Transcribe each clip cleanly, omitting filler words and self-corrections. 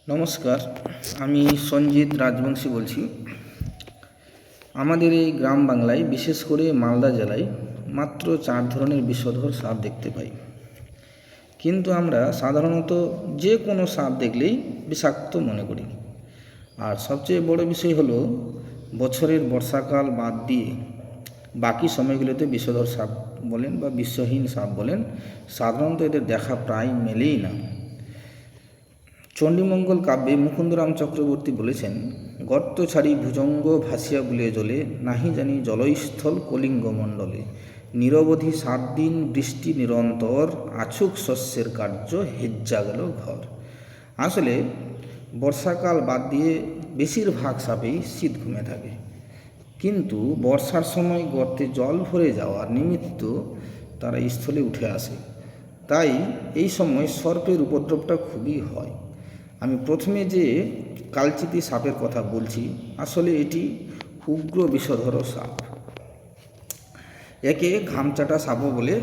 নমস্কার, আমি সঞ্জিত রাজবংশী বলছি। আমাদের এই গ্রাম বাংলায়, বিশেষ করে মালদা জেলায় মাত্র 4 ধরনের বিষধর সাপ দেখতে পাই। কিন্তু আমরা সাধারণত যে কোনো সাপ দেখলেই বিষাক্ত মনে করি। আর সবচেয়ে বড় বিষয় হলো, বছরের বর্ষাকাল বাদ দিয়ে বাকি সময়গুলোতে বিষধর সাপ বলেন বা বিষহীন সাপ বলেন, সাধারণত এদের দেখা প্রায় মেলেই না। চণ্ডীমঙ্গল কাব্যে মুকুন্দরাম চক্রবর্তী বলেছেন, গর্ত ছাড়ি ভুজঙ্গ ভাসিয়া বুলিয়ে জলে, নাহি জানি জলস্থল কলিঙ্গ মণ্ডলে, নিরবধি 7 দিন বৃষ্টি নিরন্তর, আছুক শস্যের কার্য হেজ্জা গেল ঘর। আসলে বর্ষাকাল বাদ দিয়ে বেশিরভাগ সাপেই শীত ঘুমে থাকে, কিন্তু বর্ষার সময় গর্তে জল ভরে যাওয়ার নিমিত্ত তারা স্থলে উঠে আসে। তাই এই সময় সর্পের উপদ্রবটা খুবই হয়। আমি প্রথমে যে কালচিতি সাপের কথা বলছি, আসলে এটি উগ্র বিষধর সাপ। একে ঘামচাটা সাপও বলে।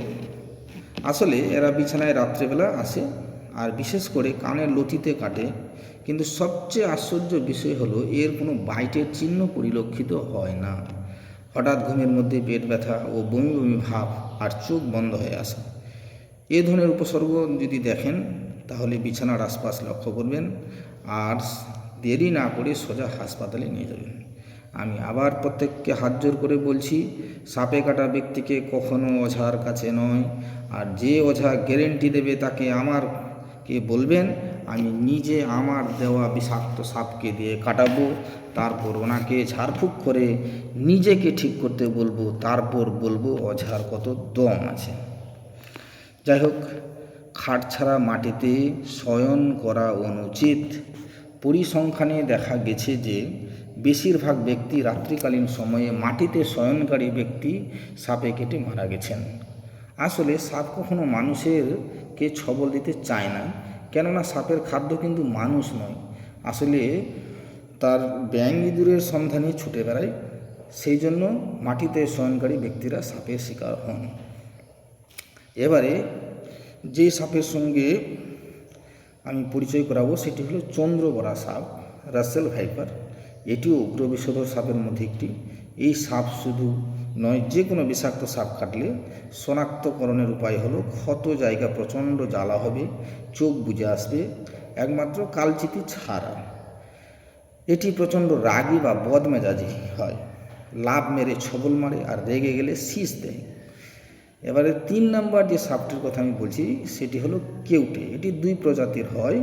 আসলে এরা বিছানায় রাত্রেবেলা আসে আর বিশেষ করে কানের লতিতে কাটে। কিন্তু সবচেয়ে আশ্চর্য বিষয় হলো, এর কোনো বাইটের চিহ্ন পরিলক্ষিত হয় না। হঠাৎ ঘুমের মধ্যে পেট ব্যথা ও বমি বমি ভাব আর চোখ বন্ধ হয়ে আসে। এ ধরনের উপসর্গ যদি দেখেন, তাহলে বিছানার আশপাশ লক্ষ্য করবেন আর দেরি না করে সোজা হাসপাতালে নিয়ে যাবেন। আমি আবার প্রত্যেককে হাত জোর করে বলছি, সাপে কাটা ব্যক্তিকে কখনো ওঝার কাছে নয়। আর যে ওঝা গ্যারেন্টি দেবে তাকে আমারকে বলবেন, আমি নিজে আমার দেওয়া বিষাক্ত সাপকে দিয়ে কাটাবো, তারপর ওনাকে ঝাড়ফুঁক করে নিজেকে ঠিক করতে বলবো, তারপর বলবো ওঝার কত দম আছে। যাই হোক, খাট ছাড়া মাটিতে শয়ন করা অনুচিত। পরিসংখ্যানে দেখা গেছে যে বেশিরভাগ ব্যক্তি রাত্রিকালীন সময়ে মাটিতে শয়নকারী ব্যক্তি সাপে কেটে মারা গেছেন। আসলে সাপ কখনো মানুষেরকে ছবল দিতে চায় না, কেননা সাপের খাদ্য কিন্তু মানুষ নয়। আসলে তার ব্যাঙ ইঁদুরের সন্ধানে ছুটে বেড়ায়, সেই জন্য মাটিতে শয়নকারী ব্যক্তিরা সাপের শিকার হন। এবারে যে সাপের সঙ্গে আমি পরিচয় করাবো, সেটি হলো চন্দ্রবড়া সাপ, রাসেল ভাইপার। এটিও উগ্র বিষধর সাপের মধ্যে একটি। এই সাপ শুধু নয়, যে কোনো বিষাক্ত সাপ কাটলে শনাক্তকরণের উপায় হলো, ক্ষত জায়গা প্রচণ্ড জ্বালা হবে, চোখ বুজে আসবে, একমাত্র কালচিতি ছাড়া। এটি প্রচণ্ড রাগী বা বদমেজাজি হয়, লাভ মেরে ছবল মারে আর রেগে গেলে শীষ দেয়। এবারে 3 নম্বর যে সাপটির কথা আমি বলছি, সেটি হলো কেউটে। এটি 2 প্রজাতির হয়,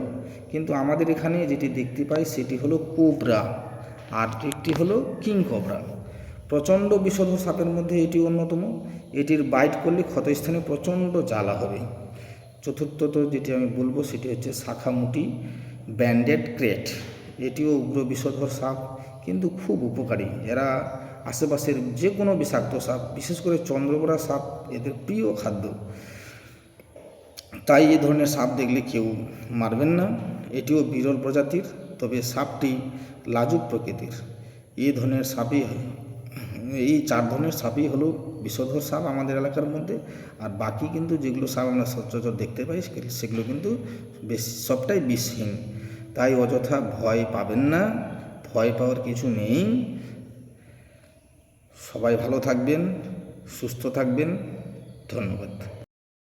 কিন্তু আমাদের এখানে যেটি দেখতে পাই সেটি হলো কোবরা, আর একটি হলো কিং কোবরা। প্রচণ্ড বিষধর সাপের মধ্যে এটি অন্যতম। এটির বাইট করলে ক্ষতস্থানে প্রচণ্ড জ্বালা হবে। চতুর্থত যেটি আমি বলবো, সেটি হচ্ছে শাখামুটি ব্যান্ডেড ক্রেট। এটিও উগ্র বিষধর সাপ, কিন্তু খুব উপকারী। এরা আশেপাশের যে কোনো বিষাক্ত সাপ, বিশেষ করে চন্দ্রবড়া সাপ এদের প্রিয় খাদ্য। তাই এই ধরনের সাপ দেখলে কেউ মারবেন না। এটিও বিরল প্রজাতির, তবে সাপটি লাজুক প্রকৃতির। এই 4 ধরনের সাপই হলো বিষধর সাপ আমাদের এলাকার মধ্যে। আর বাকি কিন্তু যেগুলো সাপ আমরা সচরাচর দেখতে পাই, সেগুলো কিন্তু সবটাই বিষহীন। তাই অযথা ভয় পাবেন না, ভয় পাওয়ার কিছু নেই। সবাই ভালো থাকবেন, সুস্থ থাকবেন। ধন্যবাদ।